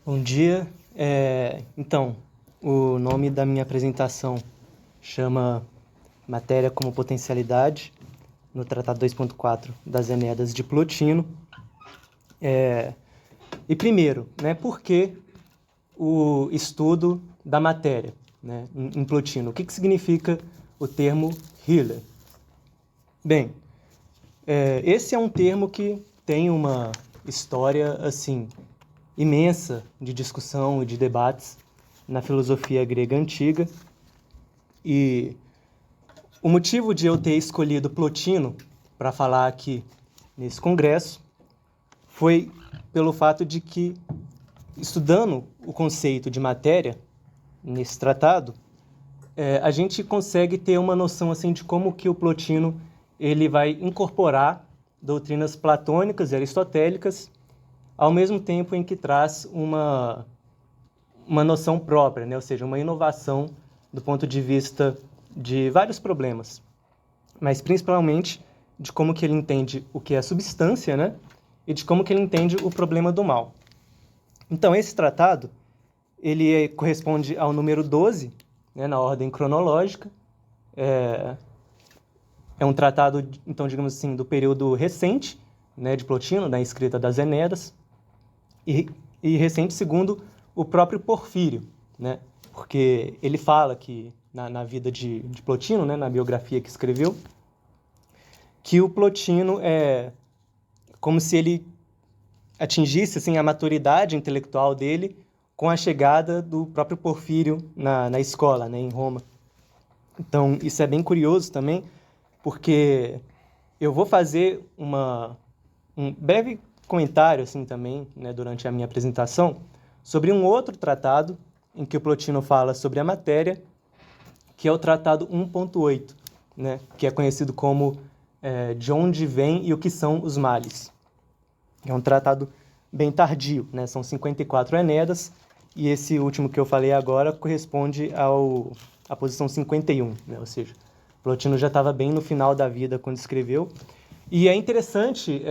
Bom dia. Então, o nome da minha apresentação chama Matéria como Potencialidade, no Tratado 2.4 das Enéadas de Plotino. E primeiro, por que o estudo da matéria, em Plotino? O que significa o termo healer? Bem, esse é um termo que tem uma história, assim, imensa de discussão e de debates na filosofia grega antiga. E o motivo de eu ter escolhido Plotino para falar aqui nesse congresso foi pelo fato de que, estudando o conceito de matéria nesse tratado, a gente consegue ter uma noção assim, de como que o Plotino ele vai incorporar doutrinas platônicas e aristotélicas ao mesmo tempo em que traz uma noção própria, ou seja, uma inovação do ponto de vista de vários problemas, mas principalmente de como que ele entende o que é substância, e de como que ele entende o problema do mal. Então, esse tratado, ele corresponde ao número 12, na ordem cronológica. É um tratado, então, digamos assim, do período recente, de Plotino, da escrita das Enéadas, e recente segundo o próprio Porfírio, porque ele fala que, na vida de Plotino, na biografia que escreveu, que o Plotino é como se ele atingisse assim, a maturidade intelectual dele com a chegada do próprio Porfírio na escola, em Roma. Então, isso é bem curioso também, porque eu vou fazer um breve comentário assim também, durante a minha apresentação, sobre um outro tratado em que o Plotino fala sobre a matéria, que é o Tratado 1.8, que é conhecido como De Onde Vem e o que São os Males. É um tratado bem tardio, são 54 Enéadas, e esse último que eu falei agora corresponde à posição 51, ou seja, Plotino já estava bem no final da vida quando escreveu. E é interessante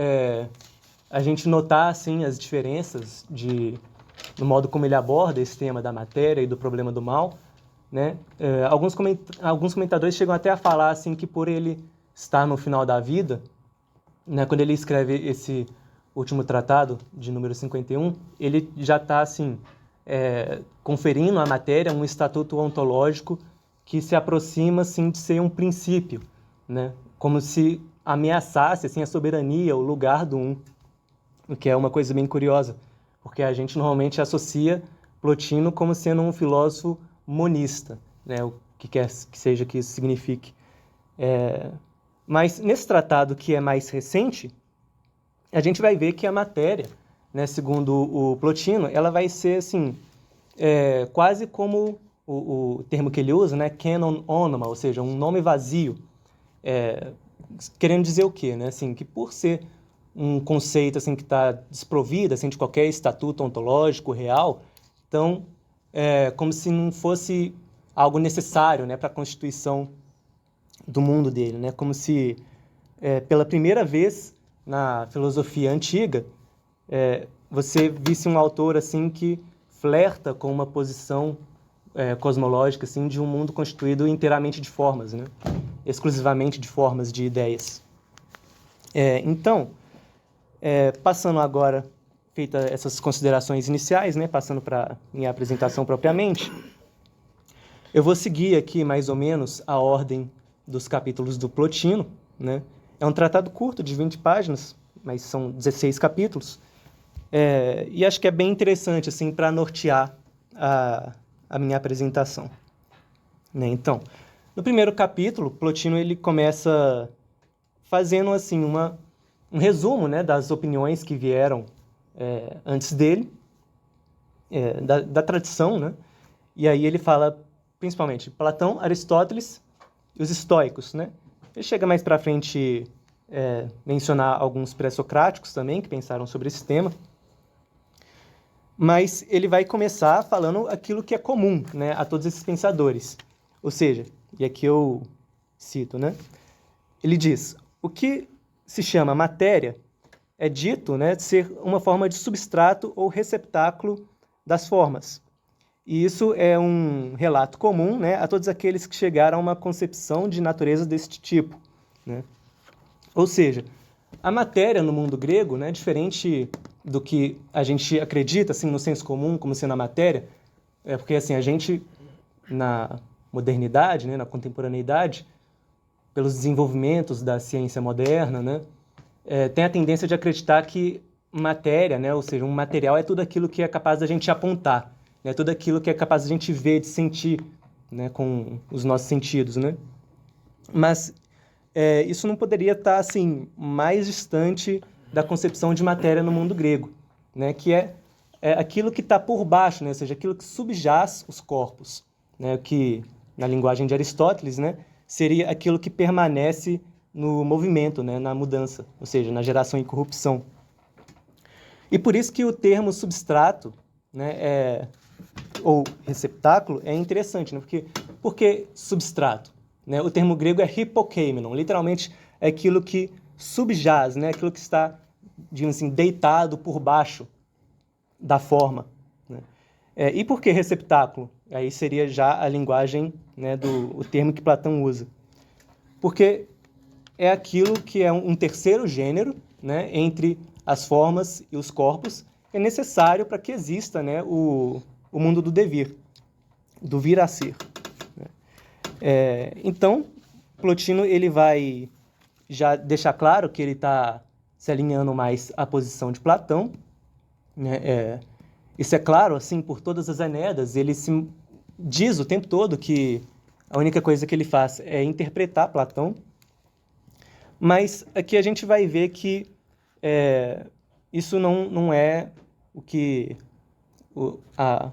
a gente notar assim, as diferenças no modo como ele aborda esse tema da matéria e do problema do mal. Alguns comentadores chegam até a falar assim, que por ele estar no final da vida, quando ele escreve esse último tratado, de número 51, ele já está assim, conferindo à matéria um estatuto ontológico que se aproxima assim, de ser um princípio, como se ameaçasse assim, a soberania, o lugar do um, o que é uma coisa bem curiosa, porque a gente normalmente associa Plotino como sendo um filósofo monista, o que quer que seja que isso signifique. Mas nesse tratado que é mais recente, a gente vai ver que a matéria, segundo o Plotino, ela vai ser assim, quase como o termo que ele usa, canon onoma, ou seja, um nome vazio, querendo dizer o quê? Assim, que por ser um conceito assim, que está desprovido assim, de qualquer estatuto ontológico real, então, como se não fosse algo necessário para a constituição do mundo dele, como se, pela primeira vez na filosofia antiga, você visse um autor assim que flerta com uma posição cosmológica assim, de um mundo constituído inteiramente de formas, exclusivamente de formas, de ideias. Então, passando agora, feitas essas considerações iniciais, passando para a minha apresentação propriamente, eu vou seguir aqui mais ou menos a ordem dos capítulos do Plotino. É um tratado curto, de 20 páginas, mas são 16 capítulos, e acho que é bem interessante assim, para nortear a minha apresentação. Então, no primeiro capítulo, Plotino ele começa fazendo assim, um resumo das opiniões que vieram antes dele, da tradição, e aí ele fala principalmente Platão, Aristóteles e os estoicos. Ele chega mais para frente mencionar alguns pré-socráticos também, que pensaram sobre esse tema, mas ele vai começar falando aquilo que é comum a todos esses pensadores. Ou seja, e aqui eu cito, ele diz, o que se chama matéria é dito ser uma forma de substrato ou receptáculo das formas. E isso é um relato comum, né, a todos aqueles que chegaram a uma concepção de natureza deste tipo, né? Ou seja, a matéria no mundo grego, né, diferente do que a gente acredita assim, no senso comum como sendo a matéria, porque assim, a gente, na modernidade, né, na contemporaneidade, pelos desenvolvimentos da ciência moderna, né, tem a tendência de acreditar que matéria, né, ou seja, um material é tudo aquilo que é capaz da gente apontar, né, tudo aquilo que é capaz da gente ver, de sentir, né, com os nossos sentidos, né? Mas isso não poderia estar assim mais distante da concepção de matéria no mundo grego, né, que é aquilo que está por baixo, né, ou seja, aquilo que subjaz os corpos, né, que na linguagem de Aristóteles, né, seria aquilo que permanece no movimento, né, na mudança, ou seja, na geração e corrupção. E por isso que o termo substrato, né, ou receptáculo é interessante, né, por que substrato? Né? O termo grego é hypokeimenon, literalmente é aquilo que subjaz, né, aquilo que está, digamos assim, deitado por baixo da forma, né? E por que receptáculo? Aí seria já a linguagem, né, o termo que Platão usa. Porque é aquilo que é um terceiro gênero, né, entre as formas e os corpos, é necessário para que exista, né, o mundo do devir, do vir a ser. Então, Plotino ele vai já deixar claro que ele está se alinhando mais à posição de Platão, né? Isso é claro, assim, por todas as Enéidas, ele se diz o tempo todo que a única coisa que ele faz é interpretar Platão, mas aqui a gente vai ver que isso não é o que a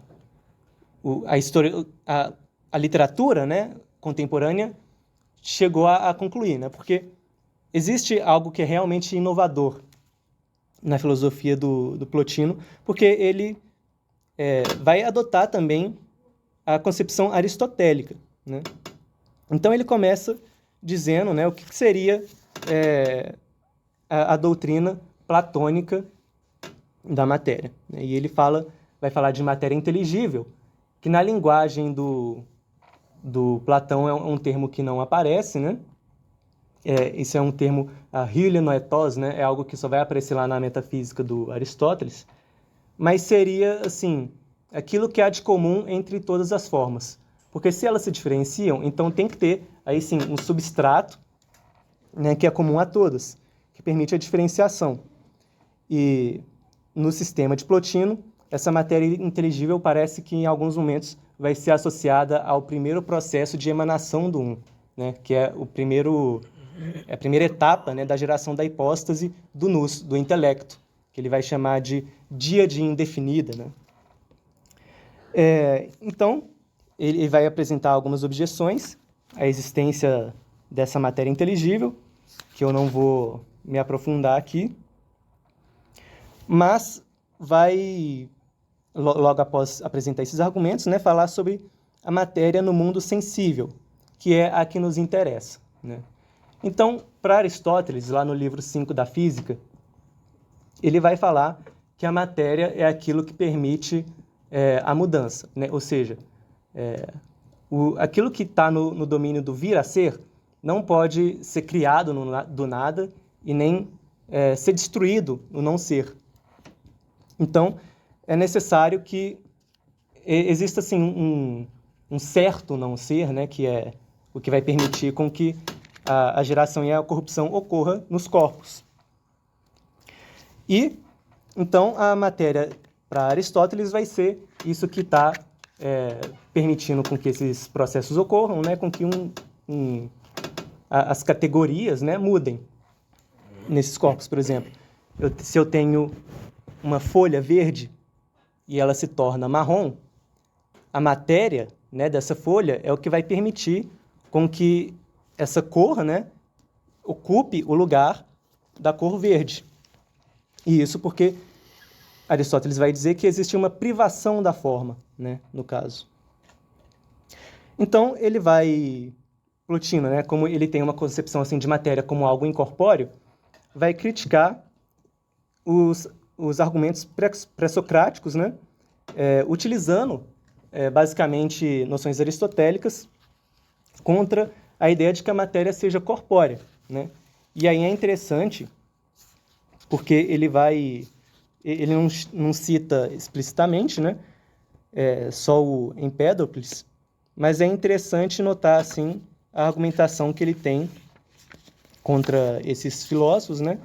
literatura, né, contemporânea chegou a concluir, né? Porque existe algo que é realmente inovador na filosofia do Plotino, porque ele vai adotar também a concepção aristotélica, né? Então ele começa dizendo, né, o que seria a doutrina platônica da matéria, né? E ele vai falar de matéria inteligível, que na linguagem do Platão é um termo que não aparece, né? Isso é um termo, a hylianoetos, né? É algo que só vai aparecer lá na metafísica do Aristóteles, mas seria, assim, aquilo que há de comum entre todas as formas. Porque se elas se diferenciam, então tem que ter, aí sim, um substrato, né, que é comum a todas, que permite a diferenciação. E no sistema de Plotino, essa matéria inteligível parece que em alguns momentos vai ser associada ao primeiro processo de emanação do Um, né, que é a primeira etapa, né, da geração da hipóstase do nous, do intelecto, que ele vai chamar de díade indefinida, né? Então, ele vai apresentar algumas objeções à existência dessa matéria inteligível, que eu não vou me aprofundar aqui, mas vai, logo após apresentar esses argumentos, né, falar sobre a matéria no mundo sensível, que é a que nos interessa, né? Então, para Aristóteles, lá no livro 5 da Física, ele vai falar que a matéria é aquilo que permite a mudança, né? Ou seja, aquilo que está no domínio do vir a ser não pode ser criado do nada e nem ser destruído no não ser. Então, é necessário que exista assim, um certo não ser, né? Que é o que vai permitir com que a geração e a corrupção ocorra nos corpos. E, então, a matéria para Aristóteles vai ser isso que está permitindo com que esses processos ocorram, né, com que as categorias, né, mudem nesses corpos. Por exemplo, se eu tenho uma folha verde e ela se torna marrom, a matéria, né, dessa folha é o que vai permitir com que essa cor, né, ocupe o lugar da cor verde. E isso porque Aristóteles vai dizer que existe uma privação da forma, né, no caso. Então, Plotino, né, como ele tem uma concepção assim, de matéria como algo incorpóreo, vai criticar os argumentos pré-socráticos, né, utilizando basicamente noções aristotélicas contra a ideia de que a matéria seja corpórea, né? E aí é interessante porque ele não cita explicitamente, né? Só o Empédocles, mas é interessante notar assim a argumentação que ele tem contra esses filósofos, né?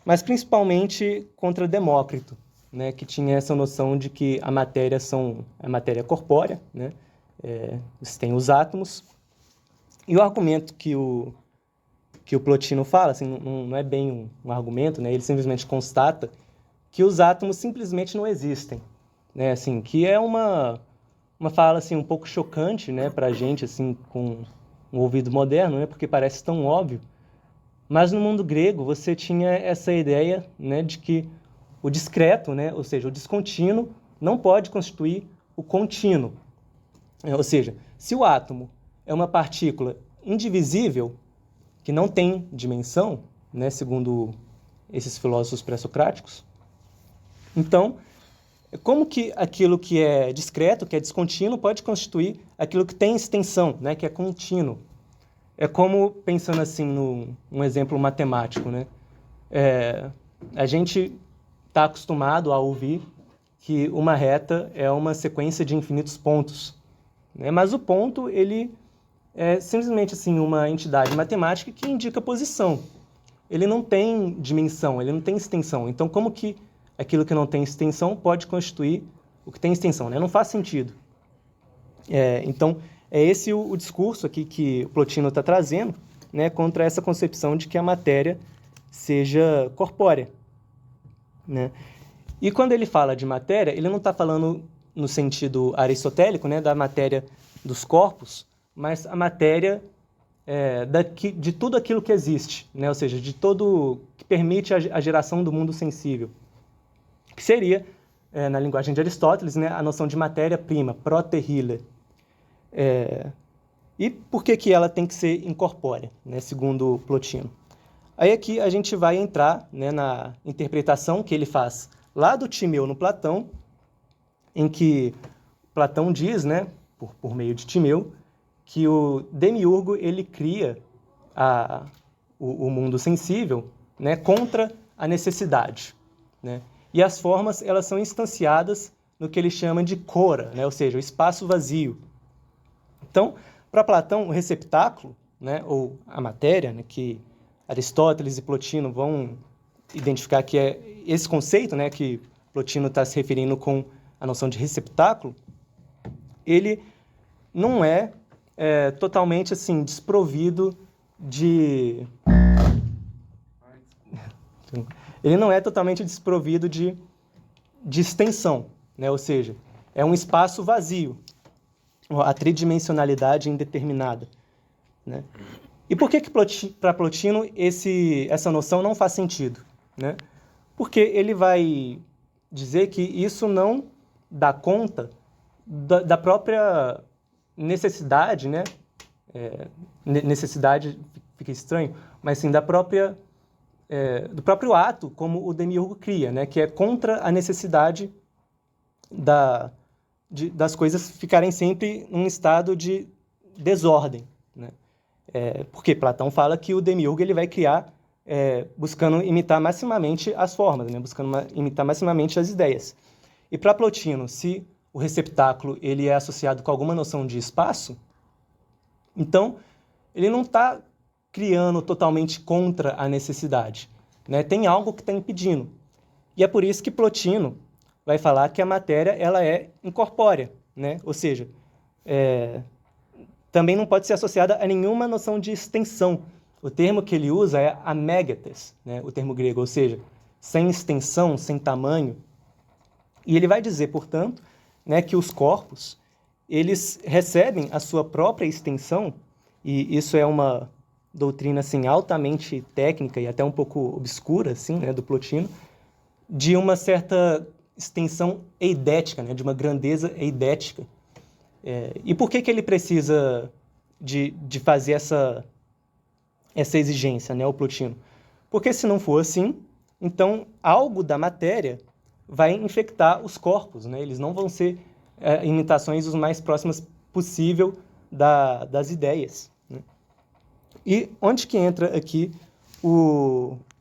Mas principalmente contra Demócrito, né? Que tinha essa noção de que a matéria é matéria corpórea, né? Você tem os átomos. E o argumento que o Plotino fala, assim, não é bem um argumento, né? Ele simplesmente constata que os átomos simplesmente não existem, né? Assim, que é uma fala assim, um pouco chocante, né, para a gente, assim, com um ouvido moderno, né? Porque parece tão óbvio. Mas no mundo grego você tinha essa ideia, né, de que o discreto, né, ou seja, o descontínuo, não pode constituir o contínuo. Ou seja, se o átomo é uma partícula indivisível, que não tem dimensão, né, segundo esses filósofos pré-socráticos, então, como que aquilo que é discreto, que é descontínuo, pode constituir aquilo que tem extensão, né, que é contínuo? É como, pensando assim, num exemplo matemático, né? A gente está acostumado a ouvir que uma reta é uma sequência de infinitos pontos, né? Mas o ponto, ele é simplesmente assim, uma entidade matemática que indica posição. Ele não tem dimensão, ele não tem extensão. Então, como que aquilo que não tem extensão pode constituir o que tem extensão, né? Não faz sentido. Então, é esse o discurso aqui que o Plotino está trazendo, né, contra essa concepção de que a matéria seja corpórea, né? E quando ele fala de matéria, ele não está falando no sentido aristotélico, né, da matéria dos corpos, mas a matéria de tudo aquilo que existe, né? Ou seja, de todo que permite a geração do mundo sensível, que seria, na linguagem de Aristóteles, né, a noção de matéria-prima, proterrila. E por que ela tem que ser incorpórea, né, segundo Plotino? Aí aqui a gente vai entrar, né, na interpretação que ele faz lá do Timeu no Platão, em que Platão diz, né, por meio de Timeu, que o demiurgo ele cria o mundo sensível, né, contra a necessidade, né? E as formas elas são instanciadas no que ele chama de cora, né, ou seja, o espaço vazio. Então, para Platão, o receptáculo, né, ou a matéria, né, que Aristóteles e Plotino vão identificar que é esse conceito, né, que Plotino está se referindo com a noção de receptáculo, ele não é totalmente assim desprovido de ele não é totalmente desprovido de extensão, né? Ou seja, é um espaço vazio, a tridimensionalidade indeterminada, né? E por que para Plotino essa noção não faz sentido, né? Porque ele vai dizer que isso não dá conta da própria necessidade, né? Necessidade fica estranho, mas sim do próprio ato como o demiurgo cria, né? Que é contra a necessidade das coisas ficarem sempre num estado de desordem, né? Porque Platão fala que o demiurgo ele vai criar buscando imitar maximamente as formas, né? Buscando imitar maximamente as ideias. E para Plotino, se o receptáculo ele é associado com alguma noção de espaço, então ele não está criando totalmente contra a necessidade, né? Tem algo que está impedindo. E é por isso que Plotino vai falar que a matéria ela é incorpórea, né? Ou seja, também não pode ser associada a nenhuma noção de extensão. O termo que ele usa é amegates, né? O termo grego, ou seja, sem extensão, sem tamanho. E ele vai dizer, portanto, né, que os corpos eles recebem a sua própria extensão, e isso é uma doutrina assim, altamente técnica e até um pouco obscura assim, né, do Plotino, de uma certa extensão eidética, né, de uma grandeza eidética. E por que ele precisa de fazer essa exigência, né, o Plotino? Porque se não for assim, então algo da matéria vai infectar os corpos, né? Eles não vão ser imitações os mais próximas possível das ideias, né? E onde que entra aqui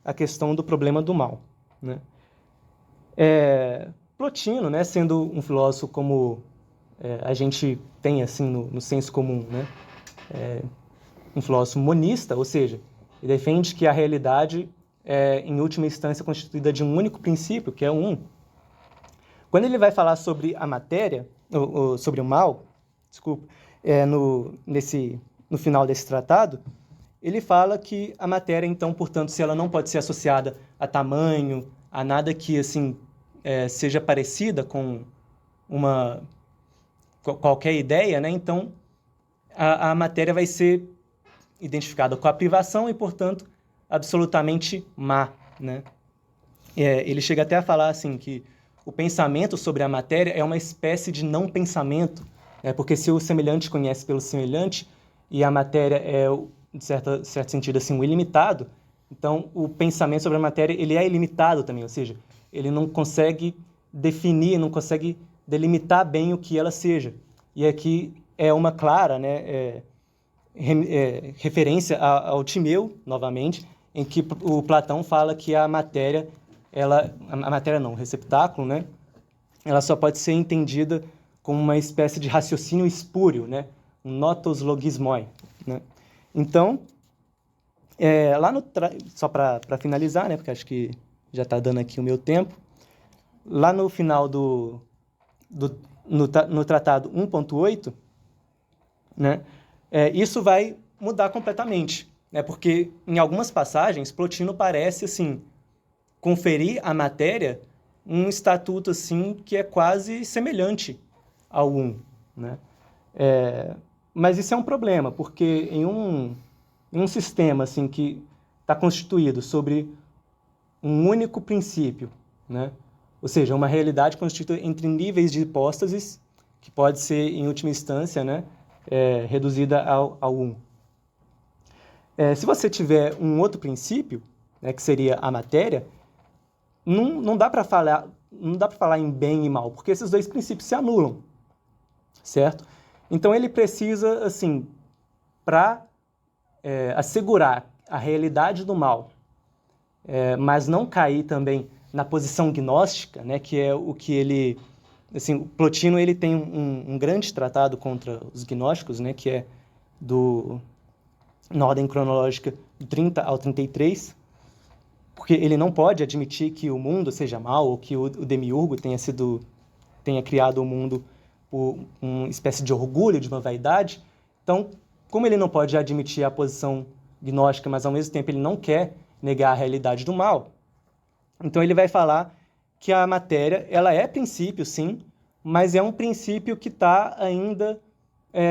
a questão do problema do mal, né? Plotino, né, sendo um filósofo como a gente tem assim no senso comum, né, um filósofo monista, ou seja, ele defende que a realidade é, em última instância, constituída de um único princípio, que é o um. Quando ele vai falar sobre a matéria, ou sobre o mal, desculpa, no final desse tratado, ele fala que a matéria, então, portanto, se ela não pode ser associada a tamanho, a nada que assim seja parecida com qualquer ideia, né? Então a matéria vai ser identificada com a privação e, portanto, absolutamente má, né? Ele chega até a falar assim que o pensamento sobre a matéria é uma espécie de não pensamento, né? Porque se o semelhante conhece pelo semelhante e a matéria é, de certo sentido, assim, um ilimitado, então o pensamento sobre a matéria ele é ilimitado também, ou seja, ele não consegue definir, não consegue delimitar bem o que ela seja. E aqui é uma clara, né, referência ao Timeu, novamente, em que o Platão fala que a matéria, o receptáculo, né, ela só pode ser entendida como uma espécie de raciocínio espúrio, né, um notos logismoi, né. Então, só para finalizar, né, porque acho que já está dando aqui o meu tempo, lá no final no tratado 1.8, né, isso vai mudar completamente, né, porque em algumas passagens Plotino parece assim conferir à matéria um estatuto assim que é quase semelhante ao 1, né? Mas isso é um problema, porque em um sistema assim que está constituído sobre um único princípio, né? Ou seja, uma realidade constituída entre níveis de hipóstases, que pode ser, em última instância, né, reduzida ao 1. Se você tiver um outro princípio, né, que seria a matéria, não dá para falar em bem e mal, porque esses dois princípios se anulam, certo? Então ele precisa, assim, para assegurar a realidade do mal, mas não cair também na posição gnóstica, né, que é o que ele... Assim, o Plotino ele tem um grande tratado contra os gnósticos, né, que é na ordem cronológica do 30 ao 33, porque ele não pode admitir que o mundo seja mau ou que o demiurgo tenha criado o mundo por uma espécie de orgulho, de uma vaidade. Então, como ele não pode admitir a posição gnóstica, mas ao mesmo tempo ele não quer negar a realidade do mal, então ele vai falar que a matéria ela é princípio, sim, mas é um princípio que está ainda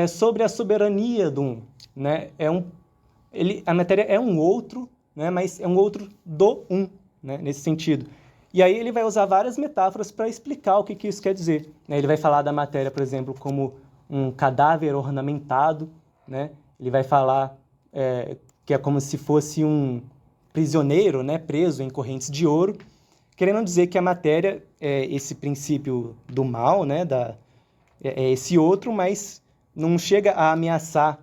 sobre a soberania do um, né? A matéria é um outro, né? Mas é um outro do um, né? Nesse sentido. E aí ele vai usar várias metáforas para explicar o que isso quer dizer, né? Ele vai falar da matéria, por exemplo, como um cadáver ornamentado, né? Ele vai falar que é como se fosse um prisioneiro, né, preso em correntes de ouro, querendo dizer que a matéria é esse princípio do mal, né, é esse outro, mas não chega a ameaçar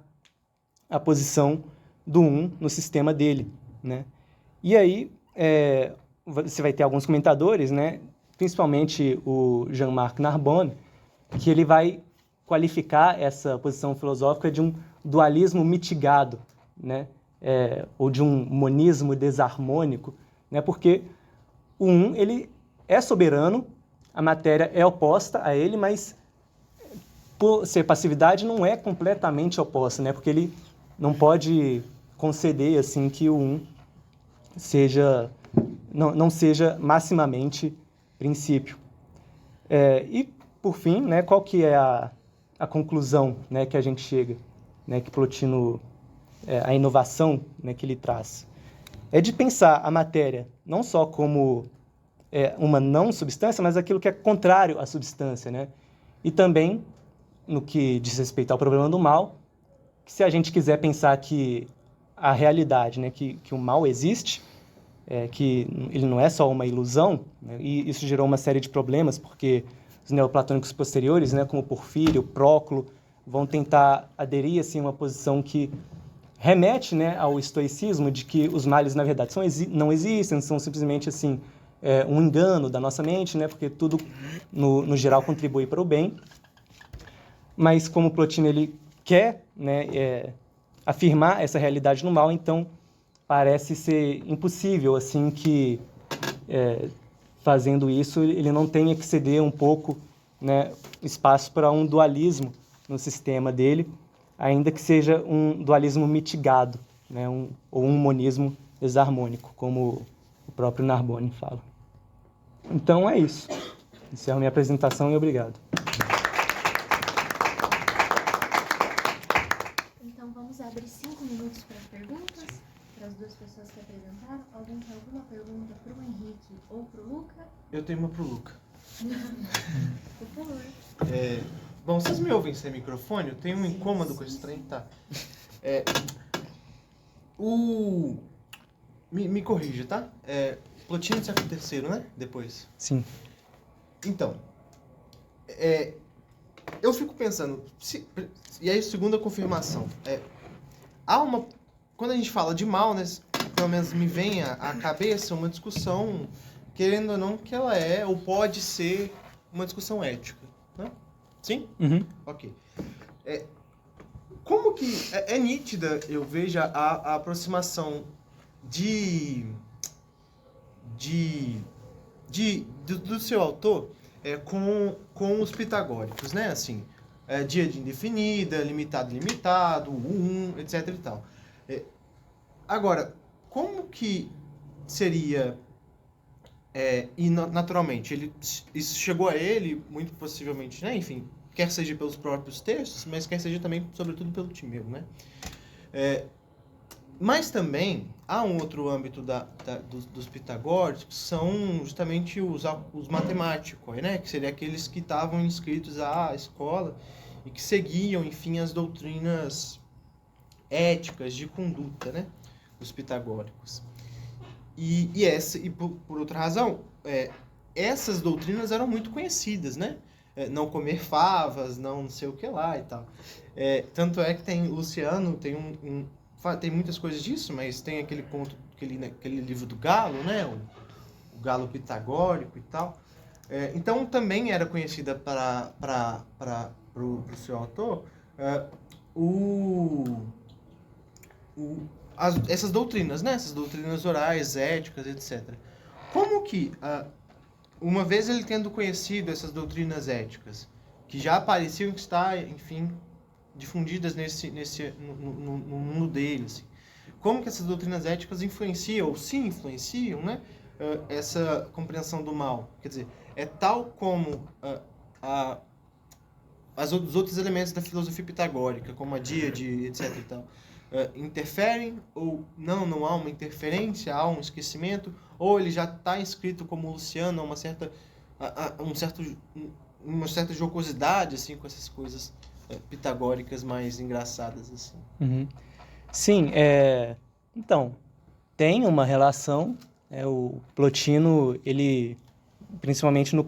a posição do um no sistema dele, né? E aí você vai ter alguns comentadores, né, principalmente o Jean-Marc Narbonne, que ele vai qualificar essa posição filosófica de um dualismo mitigado, né, ou de um monismo desarmônico, né, porque o um ele é soberano, a matéria é oposta a ele, mas por ser passividade não é completamente oposta, né, porque ele não pode conceder assim que o um não seja maximamente princípio. E por fim, né, qual que é a conclusão, né, que a gente chega, né, que Plotino a inovação, né, que ele traz? É de pensar a matéria não só como uma não substância, mas aquilo que é contrário à substância, né? E também, no que diz respeito ao problema do mal, que se a gente quiser pensar que a realidade, né, que o mal existe, que ele não é só uma ilusão, né? E isso gerou uma série de problemas, porque os neoplatônicos posteriores, né, como Porfírio, Próclo, vão tentar aderir assim, a uma posição que remete, né, ao estoicismo, de que os males, na verdade, não existem, são simplesmente assim, um engano da nossa mente, né, porque tudo, no geral, contribui para o bem. Mas como Plotino ele quer, né, afirmar essa realidade no mal, então parece ser impossível assim que, fazendo isso, ele não tenha que ceder um pouco, né, espaço para um dualismo no sistema dele, ainda que seja um dualismo mitigado, né, ou um monismo desarmônico, como o próprio Narbonne fala. Então é isso. Encerro minha apresentação e obrigado. Então vamos abrir 5 minutos para perguntas para as duas pessoas que apresentaram. Alguém tem alguma pergunta para o Henrique ou para o Luca? Eu tenho uma para o Luca. Por favor. Bom, vocês me ouvem sem microfone? Eu tenho um incômodo com esse trem, tá? Me corrija, tá? Plotino do século III, né? Depois. Sim. Então, eu fico pensando, e aí segunda confirmação, quando a gente fala de mal, né, pelo menos me vem à cabeça uma discussão, querendo ou não, que ela ou pode ser uma discussão ética, né? Sim? Uhum. Ok. Como que é nítida, eu vejo a aproximação do seu autor com os pitagóricos, né? Assim, dia de indefinida, limitado, etc e tal. Agora, como que seria, e naturalmente, isso chegou a ele, muito possivelmente, né? Enfim, quer seja pelos próprios textos, mas quer seja também, sobretudo, pelo Timeu, né? Mas também há um outro âmbito dos pitagóricos, que são justamente os matemáticos, né? Que seriam aqueles que estavam inscritos à escola e que seguiam, enfim, as doutrinas éticas de conduta, né? Os pitagóricos. E por outra razão, essas doutrinas eram muito conhecidas, né? Não comer favas, não sei o que lá e tal. Tanto é que tem Luciano, tem muitas coisas disso, mas tem aquele conto, aquele livro do Galo, né? O Galo Pitagórico e tal. Então também era conhecida para o seu autor essas doutrinas, né? Essas doutrinas orais, éticas, etc. Como que, uma vez ele tendo conhecido essas doutrinas éticas, que já pareciam estar, enfim, difundidas no mundo dele, assim, como que essas doutrinas éticas influenciam, ou se influenciam, né? Essa compreensão do mal? Quer dizer, tal como os outros elementos da filosofia pitagórica, como a díade, etc. e tal, interferem ou não há uma interferência, há um esquecimento, ou ele já está inscrito como Luciano, uma certa jocosidade assim, com essas coisas pitagóricas mais engraçadas. Assim. Uhum. Sim, então, tem uma relação, o Plotino, ele, principalmente no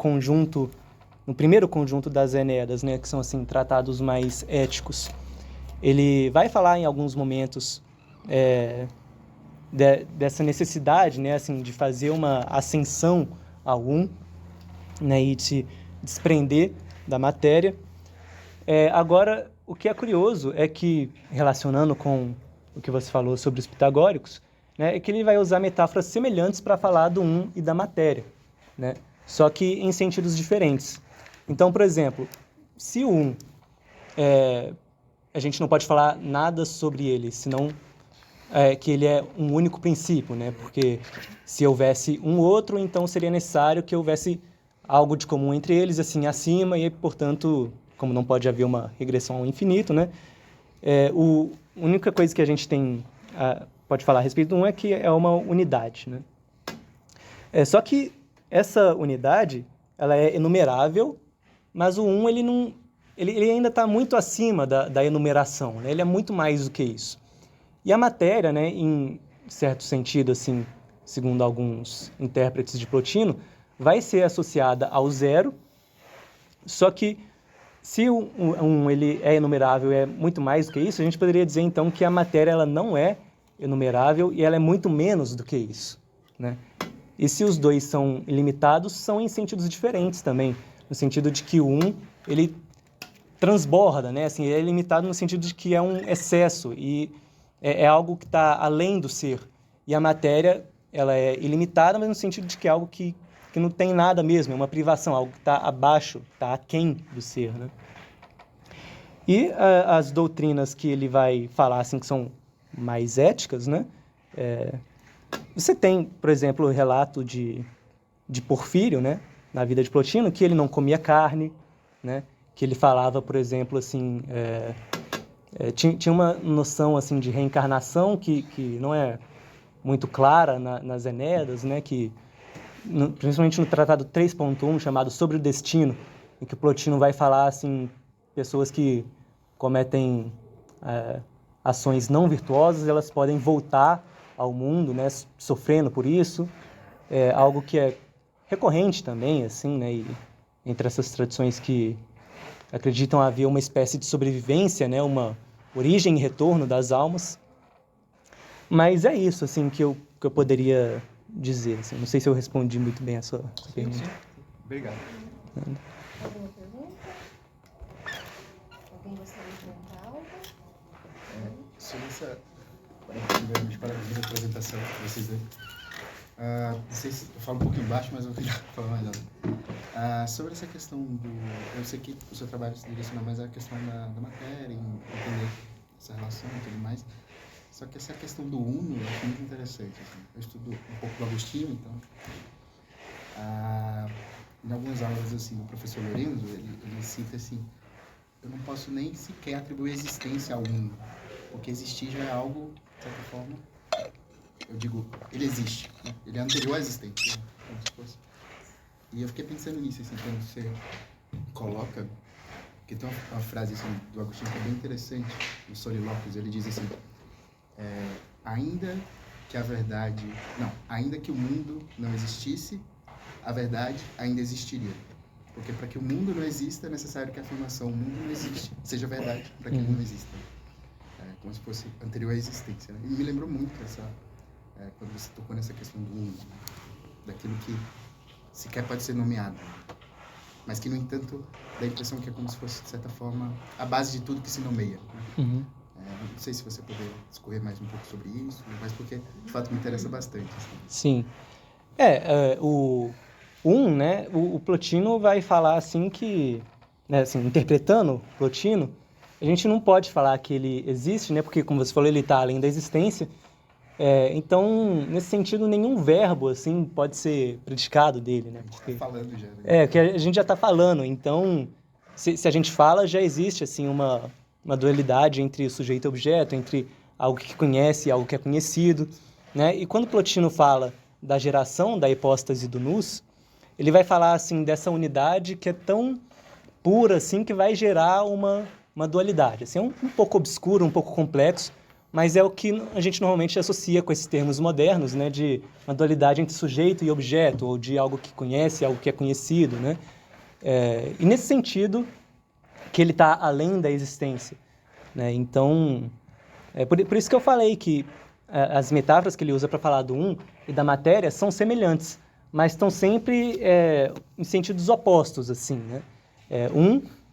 primeiro conjunto das Enéidas, né, que são assim, tratados mais éticos, ele vai falar em alguns momentos dessa necessidade, né, assim, de fazer uma ascensão ao né, e de se desprender da matéria. Agora, o que é curioso é que, relacionando com o que você falou sobre os pitagóricos, né, é que ele vai usar metáforas semelhantes para falar do e da matéria, né, só que em sentidos diferentes. Então, por exemplo, se o a gente não pode falar nada sobre ele, senão que ele é um único princípio, né? Porque se houvesse um outro, então seria necessário que houvesse algo de comum entre eles, assim, acima, e, portanto, como não pode haver uma regressão ao infinito, né? A única coisa que a gente pode falar a respeito do é que é uma unidade, né? Só que essa unidade, ela é enumerável, mas o ele não... Ele ainda está muito acima da enumeração, né? Ele é muito mais do que isso. E a matéria, né, em certo sentido, assim, segundo alguns intérpretes de Plotino, vai ser associada ao zero, só que se ele é enumerável, é muito mais do que isso, a gente poderia dizer então que a matéria ela não é enumerável e ela é muito menos do que isso, né? E se os dois são ilimitados, são em sentidos diferentes também, no sentido de que ele transborda, né? Assim, ele é limitado no sentido de que é um excesso e é algo que está além do ser. E a matéria, ela é ilimitada, mas no sentido de que é algo que não tem nada mesmo, é uma privação, algo que está abaixo, está aquém do ser, né? E as doutrinas que ele vai falar, assim, que são mais éticas, né? Você tem, por exemplo, o relato de Porfírio, né? Na vida de Plotino, que ele não comia carne, né? Que ele falava, por exemplo, assim, tinha uma noção assim de reencarnação que não é muito clara nas Enéidas, né? Que principalmente no Tratado 3.1, chamado Sobre o Destino, em que Plotino vai falar assim, pessoas que cometem ações não virtuosas, elas podem voltar ao mundo, né? Sofrendo por isso, algo que é recorrente também, assim, né? E entre essas tradições que acreditam haver uma espécie de sobrevivência, né? Uma origem e retorno das almas. Mas é isso, assim, que eu poderia dizer. Assim. Não sei se eu respondi muito bem a sua pergunta. Sim. Obrigado. Alguma pergunta? Alguém gostaria de perguntar algo? Sobre essa... Primeiramente, parabéns pela apresentação que vocês deram. Não sei se eu falo um pouquinho baixo, mas eu vou falar mais alto. Sobre essa questão do... Eu sei que o seu trabalho se direciona mais à questão da matéria, em entender essa relação e tudo mais. Só que essa questão do uno eu acho muito interessante. Assim. Eu estudo um pouco do Agostinho, então... em algumas aulas, assim, o professor Lorenzo, ele cita assim, eu não posso nem sequer atribuir existência ao uno, porque existir já é algo, de certa forma... Eu digo, ele existe, né? Ele é anterior à existência, né? Como se fosse. E eu fiquei pensando nisso, assim, quando você coloca, porque tem uma frase assim, do Agostinho que é bem interessante, no Solilóquios, ele diz assim, ainda que o mundo não existisse, a verdade ainda existiria. Porque para que o mundo não exista, é necessário que a afirmação o mundo não existe seja verdade para que ele não exista. Como se fosse anterior à existência, né? E me lembrou muito quando você tocou nessa questão do uno, né? Daquilo que sequer pode ser nomeado, mas que, no entanto, dá a impressão que é como se fosse, de certa forma, a base de tudo que se nomeia. Né? Não sei se você poder discorrer mais um pouco sobre isso, mas porque, de fato, me interessa bastante. Assim. Sim. Né, o Plotino vai falar assim que, né, assim, interpretando Plotino, a gente não pode falar que ele existe, né, porque, como você falou, ele está além da existência. Então, nesse sentido, nenhum verbo assim pode ser predicado dele, né? Porque, falando já. Né? Que a gente já está falando. Então, se a gente fala, já existe assim uma dualidade entre sujeito e objeto, entre algo que conhece e algo que é conhecido, né? E quando Plotino fala da geração da hipóstase do nous, ele vai falar assim dessa unidade que é tão pura assim que vai gerar uma dualidade. Assim, é um pouco obscuro, um pouco complexo, mas é o que a gente normalmente associa com esses termos modernos, né, de uma dualidade entre sujeito e objeto, ou de algo que conhece e algo que é conhecido, né? E nesse sentido que ele está além da existência, né? Então, por isso que eu falei que as metáforas que ele usa para falar do e da matéria são semelhantes, mas estão sempre em sentidos opostos, assim, né?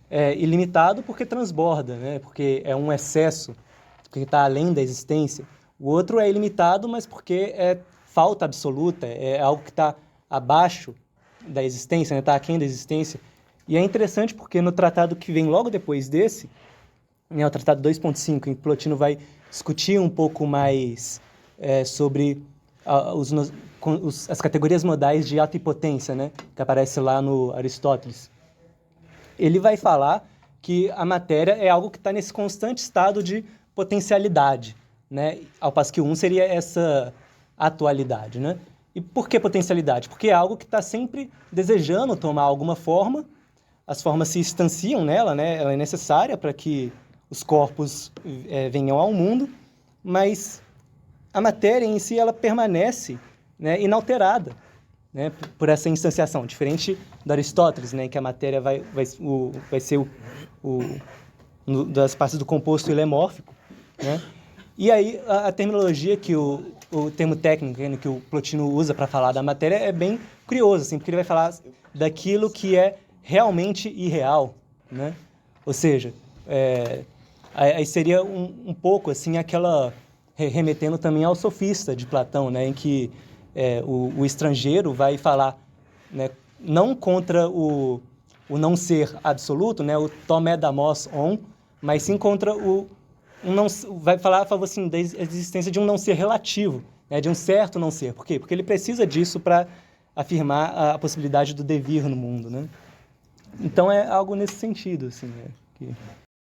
É ilimitado porque transborda, né? Porque é um excesso, porque está além da existência. O outro é ilimitado, mas porque é falta absoluta, é algo que está abaixo da existência, está, né? Aquém da existência. E é interessante porque no tratado que vem logo depois desse, né, o tratado 2.5, em que Plotino vai discutir um pouco mais sobre as categorias modais de atipotência, né, que aparece lá no Aristóteles. Ele vai falar que a matéria é algo que está nesse constante estado de potencialidade, né? Ao passo que seria essa atualidade, né? E por que potencialidade? Porque é algo que está sempre desejando tomar alguma forma, as formas se instanciam nela, né? Ela é necessária para que os corpos venham ao mundo, mas a matéria em si ela permanece né, inalterada, né, por essa instanciação, diferente do Aristóteles, né, em que a matéria vai ser das partes do composto ele é mórfico, né? E aí a terminologia que o termo técnico, né, que o Plotino usa para falar da matéria é bem curioso, assim, porque ele vai falar daquilo que é realmente irreal, né? Ou seja, aí seria um pouco assim aquela remetendo também ao sofista de Platão, né, em que o estrangeiro vai falar, né, não contra o não ser absoluto, né, o tomedamos on, mas sim contra vai falar a favor assim, da existência de um não ser relativo, né, de um certo não ser. Por quê? Porque ele precisa disso para afirmar a possibilidade do devir no mundo, né? Então é algo nesse sentido, assim, né, que